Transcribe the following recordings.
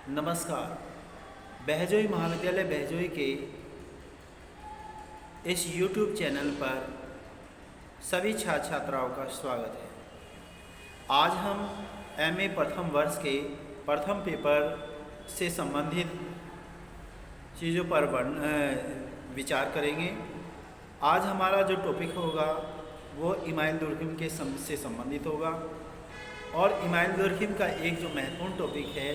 नमस्कार। बहजोई महाविद्यालय बहजोई के इस YouTube चैनल पर सभी छात्र छात्राओं का स्वागत है। आज हम MA प्रथम वर्ष के प्रथम पेपर से संबंधित चीज़ों पर विचार करेंगे। आज हमारा जो टॉपिक होगा वो इमाइल दुर्खिम से संबंधित होगा और इमाइल दुर्खिम का एक जो महत्वपूर्ण टॉपिक है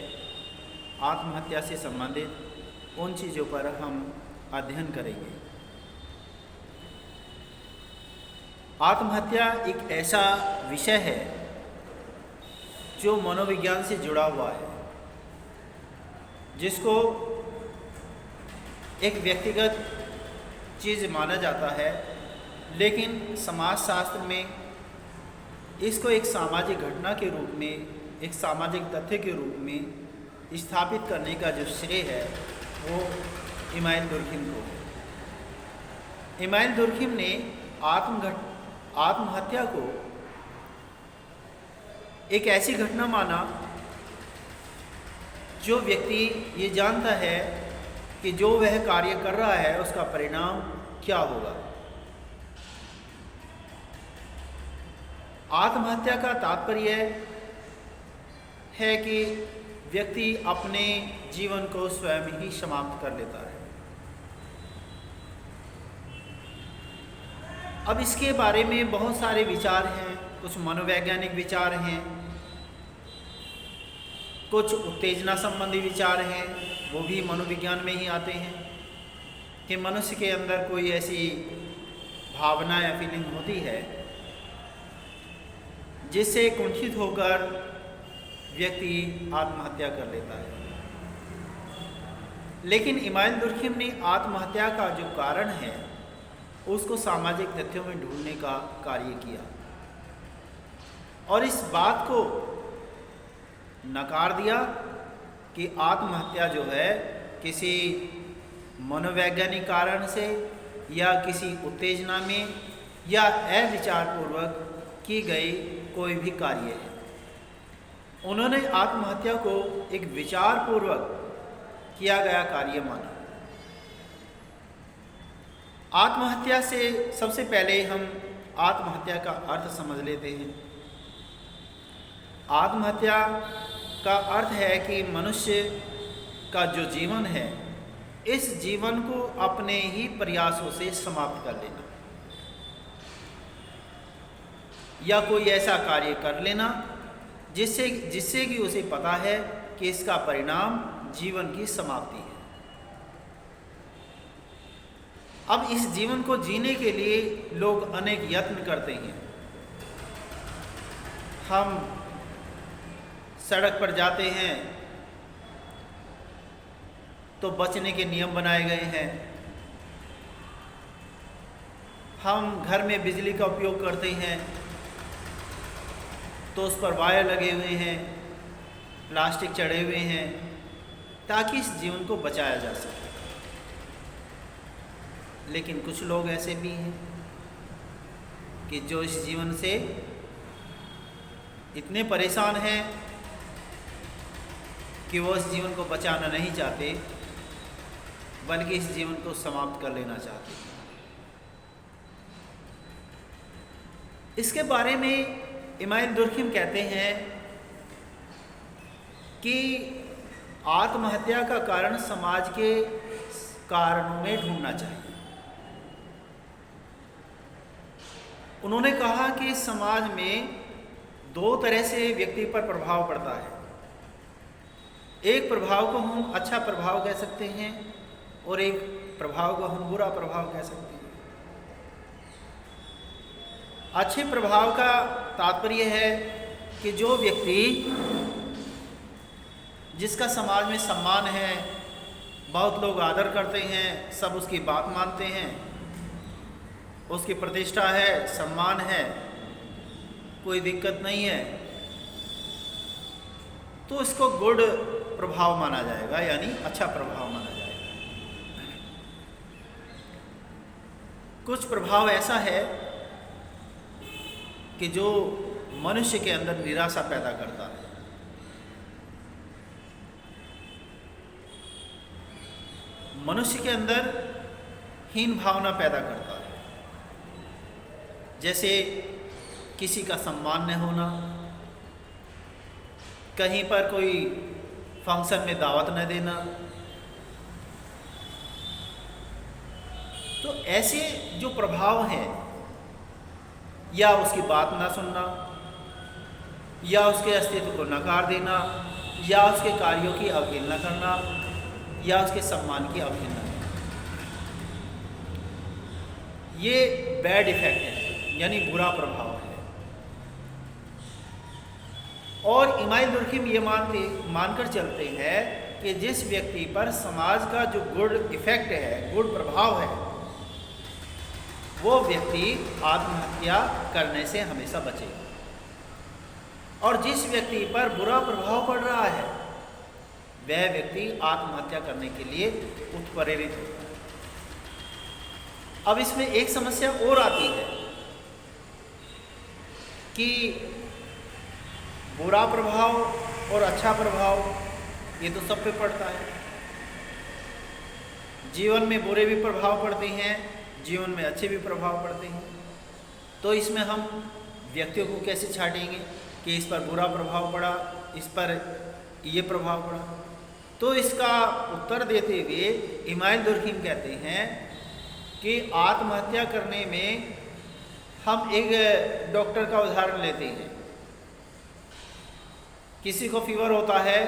आत्महत्या से संबंधित उन चीज़ों पर हम अध्ययन करेंगे। आत्महत्या एक ऐसा विषय है जो मनोविज्ञान से जुड़ा हुआ है, जिसको एक व्यक्तिगत चीज़ माना जाता है, लेकिन समाजशास्त्र में इसको एक सामाजिक घटना के रूप में, एक सामाजिक तथ्य के रूप में स्थापित करने का जो श्रेय है वो इमाइल दुर्खिम को है। इमाइल दुर्खिम ने आत्महत्या को एक ऐसी घटना माना जो व्यक्ति ये जानता है कि जो वह कार्य कर रहा है उसका परिणाम क्या होगा। आत्महत्या का तात्पर्य है कि व्यक्ति अपने जीवन को स्वयं ही समाप्त कर लेता है। अब इसके बारे में बहुत सारे विचार हैं, कुछ मनोवैज्ञानिक विचार हैं, कुछ उत्तेजना संबंधी विचार हैं, वो भी मनोविज्ञान में ही आते हैं कि मनुष्य के अंदर कोई ऐसी भावना या फीलिंग होती है जिससे कुंठित होकर व्यक्ति आत्महत्या कर लेता है। लेकिन इमाइल दुर्खिम ने आत्महत्या का जो कारण है उसको सामाजिक तथ्यों में ढूंढने का कार्य किया और इस बात को नकार दिया कि आत्महत्या जो है किसी मनोवैज्ञानिक कारण से या किसी उत्तेजना में या अविचारपूर्वक की गई कोई भी कार्य है। उन्होंने आत्महत्या को एक विचारपूर्वक किया गया कार्य माना। आत्महत्या से सबसे पहले हम आत्महत्या का अर्थ समझ लेते हैं। आत्महत्या का अर्थ है कि मनुष्य का जो जीवन है, इस जीवन को अपने ही प्रयासों से समाप्त कर लेना या कोई ऐसा कार्य कर लेना जिससे कि उसे पता है कि इसका परिणाम जीवन की समाप्ति है। अब इस जीवन को जीने के लिए लोग अनेक यत्न करते हैं। हम सड़क पर जाते हैं तो बचने के नियम बनाए गए हैं। हम घर में बिजली का उपयोग करते हैं तो उस पर वायर लगे हुए हैं, प्लास्टिक चढ़े हुए हैं ताकि इस जीवन को बचाया जा सके। लेकिन कुछ लोग ऐसे भी हैं कि जो इस जीवन से इतने परेशान हैं कि वो इस जीवन को बचाना नहीं चाहते, बल्कि इस जीवन को समाप्त कर लेना चाहते हैं। इसके बारे में इमाइल दुर्खिम कहते हैं कि आत्महत्या का कारण समाज के कारणों में ढूंढना चाहिए। उन्होंने कहा कि समाज में दो तरह से व्यक्ति पर प्रभाव पड़ता है। एक प्रभाव को हम अच्छा प्रभाव कह सकते हैं और एक प्रभाव को हम बुरा प्रभाव कह सकते हैं। अच्छे प्रभाव का तात्पर्य है कि जो व्यक्ति जिसका समाज में सम्मान है, बहुत लोग आदर करते हैं, सब उसकी बात मानते हैं, उसकी प्रतिष्ठा है, सम्मान है, कोई दिक्कत नहीं है, तो इसको गुड प्रभाव माना जाएगा, यानी अच्छा प्रभाव माना जाएगा। कुछ प्रभाव ऐसा है कि जो मनुष्य के अंदर निराशा पैदा करता है। मनुष्य के अंदर हीन भावना पैदा करता है। जैसे किसी का सम्मान न होना, कहीं पर कोई फंक्शन में दावत न देना, तो ऐसे जो प्रभाव हैं, या उसकी बात ना सुनना, या उसके अस्तित्व को नकार देना, या उसके कार्यों की अवहेलना करना, या उसके सम्मान की अवहेलना करना, ये बैड इफेक्ट है, यानी बुरा प्रभाव है। और इमाइल दुर्खिम ये मानकर चलते हैं कि जिस व्यक्ति पर समाज का जो गुड इफेक्ट है, गुड प्रभाव है, वो व्यक्ति आत्महत्या करने से हमेशा बचेगा। और जिस व्यक्ति पर बुरा प्रभाव पड़ रहा है, वह व्यक्ति आत्महत्या करने के लिए उत्प्रेरित होता है। अब इसमें एक समस्या और आती है कि बुरा प्रभाव और अच्छा प्रभाव ये तो सब पे पड़ता है। जीवन में बुरे भी प्रभाव पड़ते हैं, जीवन में अच्छे भी प्रभाव पड़ते हैं। तो इसमें हम व्यक्तियों को कैसे छांटेंगे कि इस पर बुरा प्रभाव पड़ा, इस पर ये प्रभाव पड़ा? तो इसका उत्तर देते हुए इमाइल दुर्खिम कहते हैं कि आत्महत्या करने में हम एक डॉक्टर का उदाहरण लेते हैं। किसी को फीवर होता है,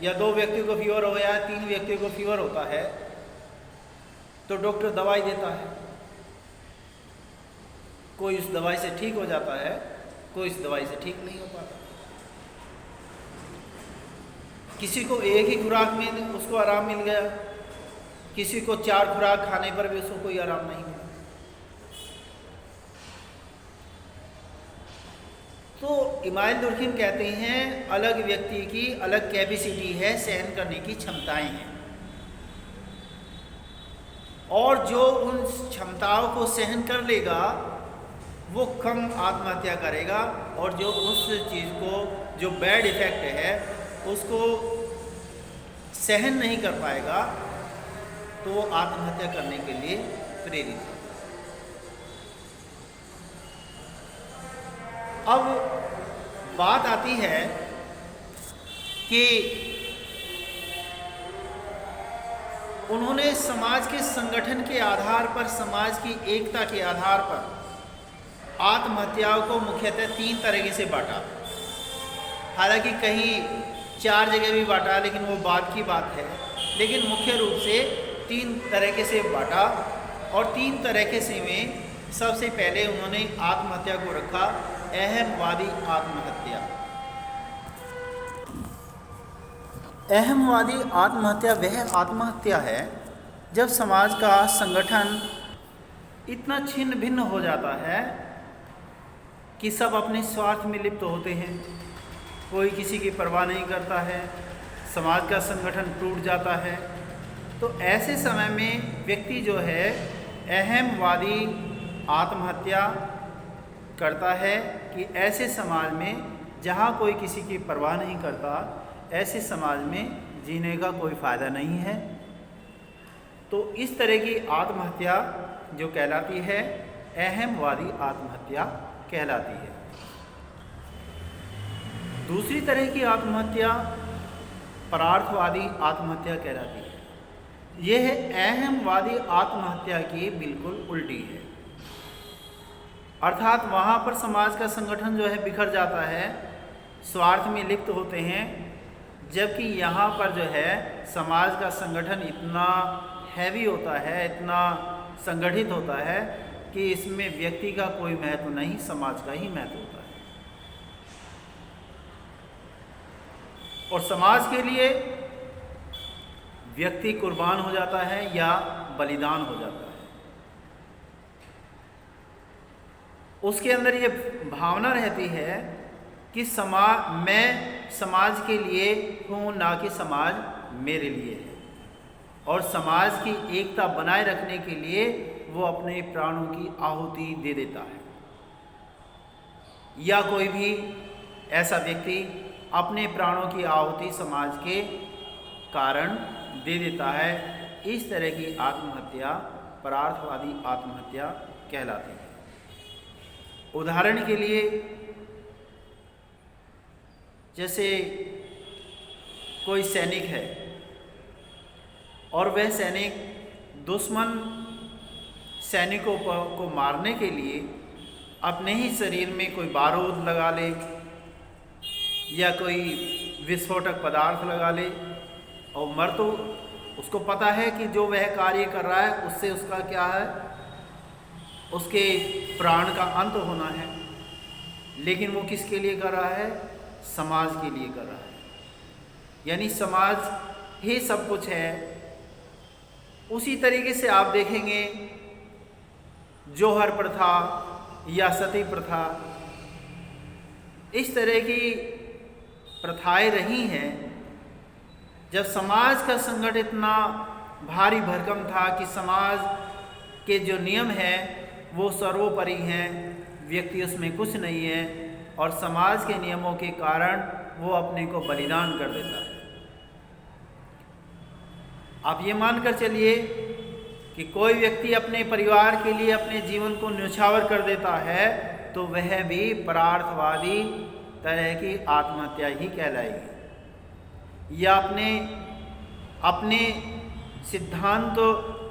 या 2 व्यक्तियों को फीवर हो गया, 3 व्यक्तियों को फीवर होता है, तो डॉक्टर दवाई देता है। कोई उस दवाई से ठीक हो जाता है, कोई इस दवाई से ठीक नहीं हो पाता। किसी को एक ही खुराक में उसको आराम मिल गया, किसी को 4 खुराक खाने पर भी उसको कोई आराम नहीं मिला। तो इमाइल दुर्खिम कहते हैं अलग व्यक्ति की अलग कैपेसिटी है, सहन करने की क्षमताएं हैं, और जो उन क्षमताओं को सहन कर लेगा वो कम आत्महत्या करेगा, और जो उस चीज़ को, जो बैड इफेक्ट है, उसको सहन नहीं कर पाएगा, तो वो आत्महत्या करने के लिए प्रेरित है। अब बात आती है कि उन्होंने समाज के संगठन के आधार पर, समाज की एकता के आधार पर आत्महत्याओं को मुख्यतः 3 तरीके से बांटा। हालांकि कहीं 4 जगह भी बांटा, लेकिन वो बाद की बात है। लेकिन मुख्य रूप से 3 तरीके से बांटा, और 3 तरीके से में सबसे पहले उन्होंने आत्महत्या को रखा अहमवादी आत्महत्या। अहमवादी आत्महत्या वह आत्महत्या है जब समाज का संगठन इतना छिन्न भिन्न हो जाता है कि सब अपने स्वार्थ में लिप्त होते हैं, कोई किसी की परवाह नहीं करता है, समाज का संगठन टूट जाता है। तो ऐसे समय में व्यक्ति जो है अहमवादी आत्महत्या करता है कि ऐसे समाज में जहाँ कोई किसी की परवाह नहीं करता, ऐसे समाज में जीने का कोई फ़ायदा नहीं है। तो इस तरह की आत्महत्या जो कहलाती है अहमवादी आत्महत्या कहलाती है। दूसरी तरह की आत्महत्या परार्थवादी आत्महत्या कहलाती है। यह अहमवादी आत्महत्या की बिल्कुल उल्टी है। अर्थात वहाँ पर समाज का संगठन जो है बिखर जाता है, स्वार्थ में लिप्त होते हैं, जबकि यहाँ पर जो है समाज का संगठन इतना हैवी होता है, इतना संगठित होता है कि इसमें व्यक्ति का कोई महत्व नहीं, समाज का ही महत्व होता है। और समाज के लिए व्यक्ति कुर्बान हो जाता है या बलिदान हो जाता है। उसके अंदर ये भावना रहती है कि मैं समाज के लिए हूँ, ना कि समाज मेरे लिए है। और समाज की एकता बनाए रखने के लिए वो अपने प्राणों की आहुति दे देता है। या कोई भी ऐसा व्यक्ति अपने प्राणों की आहुति समाज के कारण दे देता है। इस तरह की आत्महत्या परार्थवादी आत्महत्या कहलाती है। उदाहरण के लिए, जैसे कोई सैनिक है और वह सैनिक दुश्मन सैनिकों को मारने के लिए अपने ही शरीर में कोई बारूद लगा ले या कोई विस्फोटक पदार्थ लगा ले और मर तो उसको पता है कि जो वह कार्य कर रहा है उससे उसका क्या है, उसके प्राण का अंत होना है, लेकिन वो किसके लिए कर रहा है? समाज के लिए कर रहा है। यानी समाज ही सब कुछ है। उसी तरीके से आप देखेंगे जौहर प्रथा या सती प्रथा, इस तरह की प्रथाएं रही हैं। जब समाज का संकट इतना भारी भरकम था कि समाज के जो नियम हैं वो सर्वोपरि हैं, व्यक्ति उसमें कुछ नहीं है, और समाज के नियमों के कारण वो अपने को बलिदान कर देता है। आप ये मानकर चलिए कि कोई व्यक्ति अपने परिवार के लिए अपने जीवन को न्यौछावर कर देता है तो वह भी परार्थवादी तरह की आत्महत्या ही कहलाएगी। या अपने सिद्धांत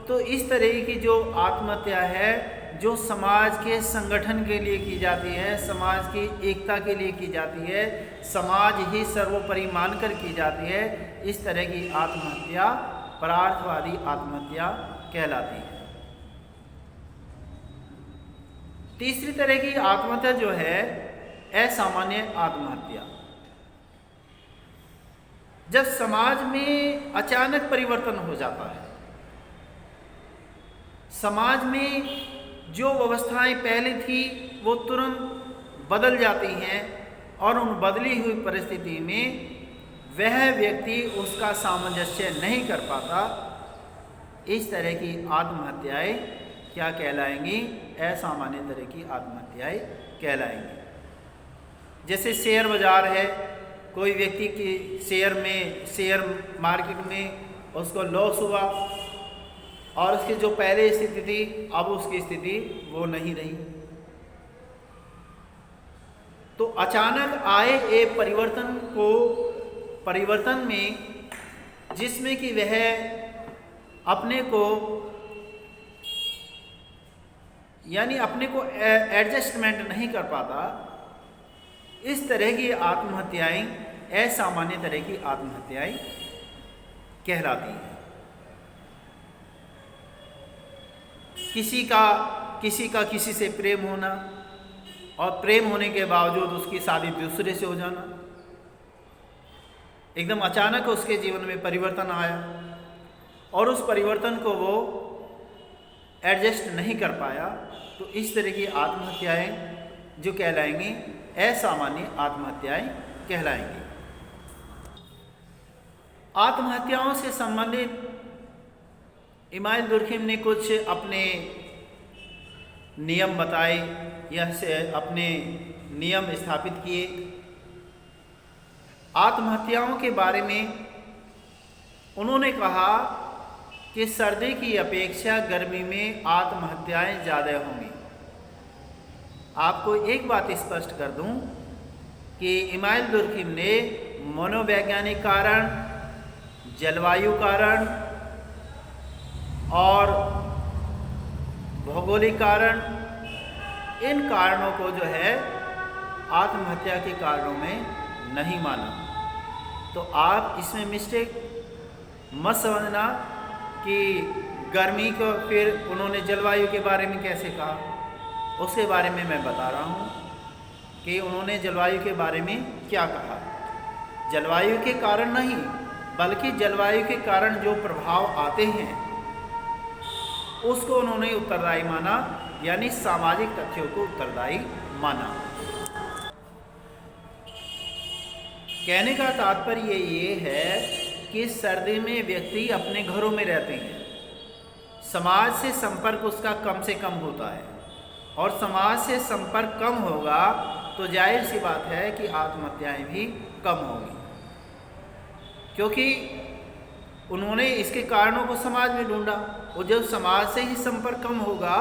तो इस तरह की जो आत्महत्या है जो समाज के संगठन के लिए की जाती है, समाज की एकता के लिए की जाती है, समाज ही सर्वोपरि मानकर की जाती है, इस तरह की आत्महत्या परार्थवादी आत्महत्या कहलाती है। तीसरी तरह की आत्महत्या जो है असामान्य आत्महत्या। जब समाज में अचानक परिवर्तन हो जाता है, समाज में जो व्यवस्थाएं पहले थी वो तुरंत बदल जाती हैं और उन बदली हुई परिस्थिति में वह व्यक्ति उसका सामंजस्य नहीं कर पाता, इस तरह की आत्महत्याएं क्या कहलाएंगी? असामान्य तरह की आत्महत्याएं कहलाएंगी। जैसे शेयर बाजार है, कोई व्यक्ति की शेयर मार्केट में उसको लॉस हुआ और उसकी जो पहले स्थिति थी अब उसकी स्थिति वो नहीं रही। तो अचानक आए एक परिवर्तन में जिसमें कि वह अपने को एडजस्टमेंट नहीं कर पाता, इस तरह की आत्महत्याएं असामान्य तरह की आत्महत्याएं कहलाती हैं। किसी का किसी से प्रेम होना और प्रेम होने के बावजूद उसकी शादी दूसरे से हो जाना, एकदम अचानक उसके जीवन में परिवर्तन आया और उस परिवर्तन को वो एडजस्ट नहीं कर पाया, तो इस तरह की आत्महत्याएं जो कहलाएंगी असामान्य आत्महत्याएं कहलाएंगी। आत्महत्याओं से संबंधित इमाइल दुर्खिम ने कुछ अपने नियम बताए या से अपने नियम स्थापित किए। आत्महत्याओं के बारे में उन्होंने कहा कि सर्दी की अपेक्षा गर्मी में आत्महत्याएं ज़्यादा होंगी। आपको एक बात स्पष्ट कर दूं कि इमाइल दुर्खिम ने मनोवैज्ञानिक कारण, जलवायु कारण और भौगोलिक कारण, इन कारणों को जो है आत्महत्या के कारणों में नहीं माना। तो आप इसमें मिस्टेक मत समझना कि गर्मी को फिर उन्होंने जलवायु के बारे में कैसे कहा, उसके बारे में मैं बता रहा हूँ कि उन्होंने जलवायु के बारे में क्या कहा। जलवायु के कारण नहीं, बल्कि जलवायु के कारण जो प्रभाव आते हैं उसको उन्होंने उत्तरदायी माना, यानी सामाजिक तथ्यों को उत्तरदायी माना। कहने का तात्पर्य ये है कि सर्दी में व्यक्ति अपने घरों में रहते हैं, समाज से संपर्क उसका कम से कम होता है, और समाज से संपर्क कम होगा तो जाहिर सी बात है कि आत्महत्याएं भी कम होंगी। क्योंकि उन्होंने इसके कारणों को समाज में ढूंढा, और जब समाज से ही संपर्क कम होगा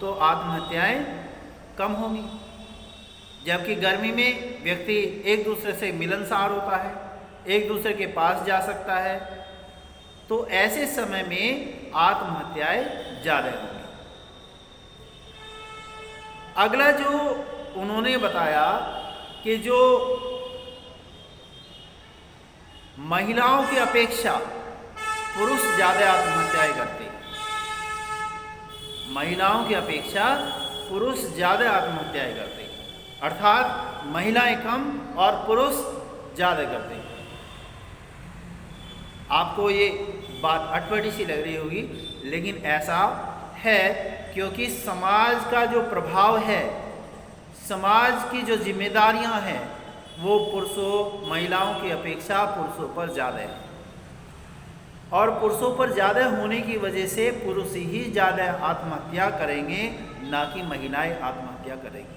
तो आत्महत्याएं कम होंगी। जबकि गर्मी में व्यक्ति एक दूसरे से मिलनसार होता है, एक दूसरे के पास जा सकता है, तो ऐसे समय में आत्महत्याएं ज़्यादा होंगी। अगला जो उन्होंने बताया कि जो महिलाओं की अपेक्षा पुरुष ज़्यादा आत्महत्याएं करते हैं, महिलाओं की अपेक्षा पुरुष ज़्यादा आत्महत्याएं करते हैं, अर्थात महिलाएं कम और पुरुष ज़्यादा करते हैं। आपको ये बात अटपटी सी लग रही होगी, लेकिन ऐसा है क्योंकि समाज का जो प्रभाव है, समाज की जो जिम्मेदारियां हैं, वो पुरुषों महिलाओं की अपेक्षा पुरुषों पर ज़्यादा है, और पुरुषों पर ज़्यादा होने की वजह से पुरुष ही ज़्यादा आत्महत्या करेंगे, ना कि महिलाएं आत्महत्या करेंगी।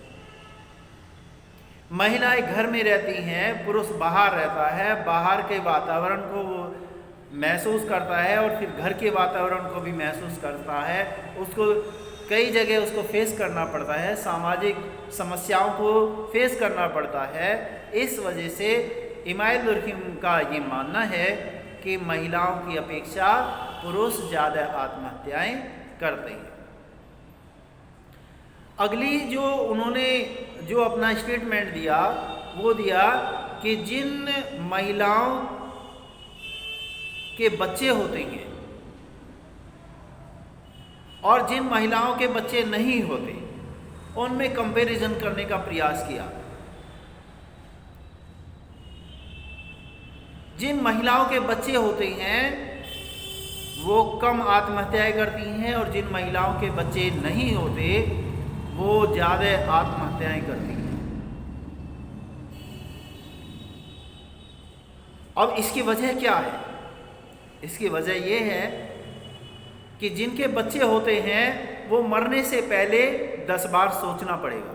महिलाएं घर में रहती हैं, पुरुष बाहर रहता है, बाहर के वातावरण को वो महसूस करता है और फिर घर के वातावरण को भी महसूस करता है। उसको कई जगह उसको फेस करना पड़ता है, सामाजिक समस्याओं को फेस करना पड़ता है। इस वजह से इमाइल दुर्खिम का ये मानना है कि महिलाओं की अपेक्षा पुरुष ज़्यादा आत्महत्याएं करते हैं। अगली जो उन्होंने जो अपना स्टेटमेंट दिया, वो दिया कि जिन महिलाओं के बच्चे होते हैं और जिन महिलाओं के बच्चे नहीं होते, उनमें कंपैरिजन करने का प्रयास किया। जिन महिलाओं के बच्चे होते हैं वो कम आत्महत्याएं करती हैं, और जिन महिलाओं के बच्चे नहीं होते वो ज़्यादा आत्महत्याएं करती हैं। अब इसकी वजह क्या है? इसकी वजह ये है कि जिनके बच्चे होते हैं वो मरने से पहले 10 बार सोचना पड़ेगा,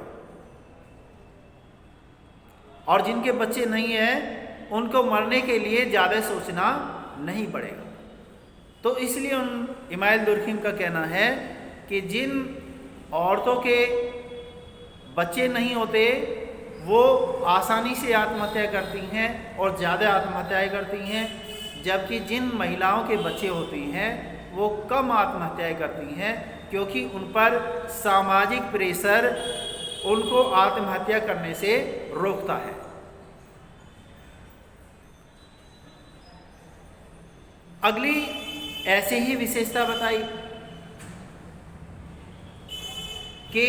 और जिनके बच्चे नहीं हैं उनको मरने के लिए ज़्यादा सोचना नहीं पड़ेगा। तो इसलिए इमाइल दुर्खिम का कहना है कि जिन औरतों के बच्चे नहीं होते वो आसानी से आत्महत्या करती हैं और ज़्यादा आत्महत्याएं करती हैं, जबकि जिन महिलाओं के बच्चे होते हैं वो कम आत्महत्याएं करती हैं, क्योंकि उन पर सामाजिक प्रेशर उनको आत्महत्या करने से रोकता है। अगली ऐसे ही विशेषता बताई कि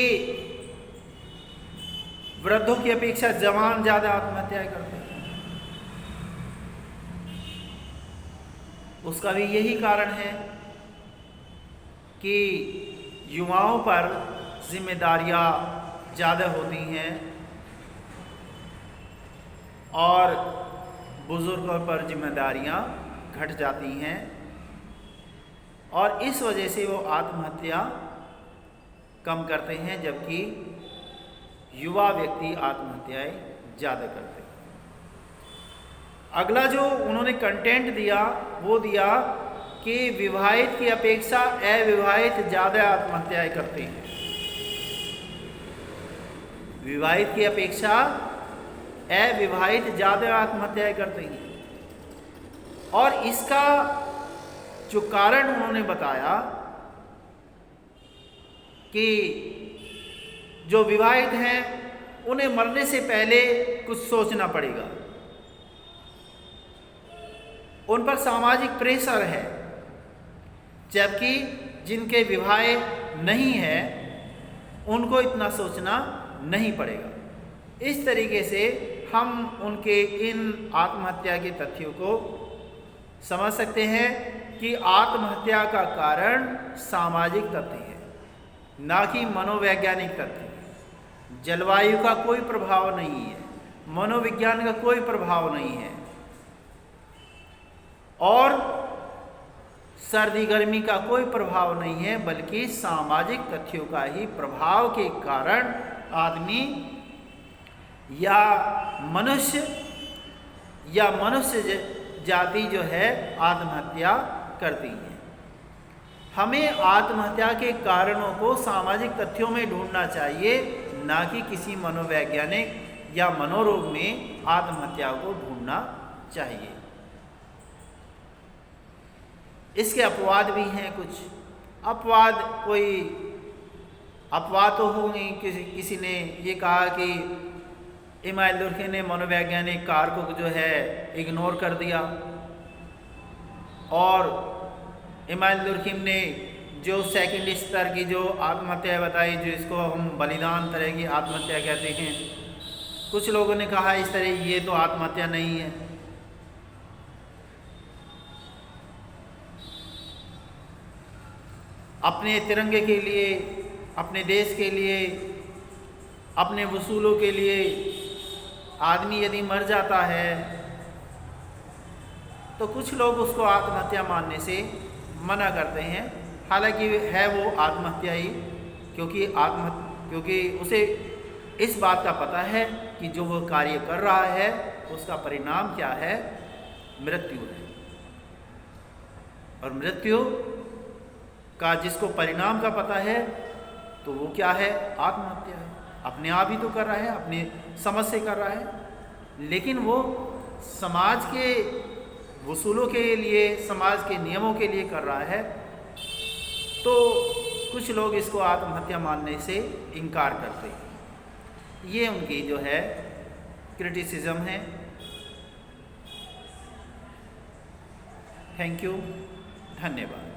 वृद्धों की अपेक्षा जवान ज़्यादा आत्महत्याएं करते हैं। उसका भी यही कारण है कि युवाओं पर जिम्मेदारियां ज़्यादा होती हैं और बुज़ुर्गों पर जिम्मेदारियां घट जाती हैं, और इस वजह से वो आत्महत्या कम करते हैं, जबकि युवा व्यक्ति आत्महत्याएं ज़्यादा करते हैं। अगला जो उन्होंने कंटेंट दिया वो दिया कि विवाहित की अपेक्षा अविवाहित ज़्यादा आत्महत्याएं करते हैं। विवाहित की अपेक्षा अविवाहित ज़्यादा आत्महत्याएं करते हैं, और इसका जो कारण उन्होंने बताया कि जो विवाहित हैं उन्हें मरने से पहले कुछ सोचना पड़ेगा, उन पर सामाजिक प्रेशर है, जबकि जिनके विवाह नहीं है उनको इतना सोचना नहीं पड़ेगा। इस तरीके से हम उनके इन आत्महत्या के तथ्यों को समझ सकते हैं कि आत्महत्या का कारण सामाजिक तथ्य है, ना कि मनोवैज्ञानिक तथ्य। जलवायु का कोई प्रभाव नहीं है, मनोविज्ञान का कोई प्रभाव नहीं है, और सर्दी गर्मी का कोई प्रभाव नहीं है, बल्कि सामाजिक तथ्यों का ही प्रभाव के कारण आदमी या मनुष्य जाति जो है आत्महत्या करती है। हमें आत्महत्या के कारणों को सामाजिक तथ्यों में ढूंढना चाहिए, ना कि किसी मनोवैज्ञानिक या मनोरोग में आत्महत्या को ढूंढना चाहिए। इसके अपवाद भी हैं कुछ। अपवाद तो होंगे। किसी ने ये कहा कि इमाइल दुर्खिम ने मनोवैज्ञानिक कारकों को जो है इग्नोर कर दिया, और इमाइल दुर्खिम ने जो सेकंड स्तर की जो आत्महत्या बताई, जो इसको हम बलिदान तरह की आत्महत्या कहते हैं, कुछ लोगों ने कहा इस तरह ये तो आत्महत्या नहीं है। अपने तिरंगे के लिए, अपने देश के लिए, अपने वसूलों के लिए आदमी यदि मर जाता है तो कुछ लोग उसको आत्महत्या मानने से मना करते हैं। हालांकि है वो आत्महत्या ही, क्योंकि उसे इस बात का पता है कि जो वो कार्य कर रहा है उसका परिणाम क्या है, मृत्यु है। और मृत्यु का जिसको परिणाम का पता है तो वो क्या है, आत्महत्या है। अपने आप ही तो कर रहा है, अपनी समझ से कर रहा है, लेकिन वो समाज के वसूलों के लिए, समाज के नियमों के लिए कर रहा है। तो कुछ लोग इसको आत्महत्या मानने से इनकार करते हैं। ये उनकी जो है क्रिटिसिज्म है। थैंक यू, धन्यवाद।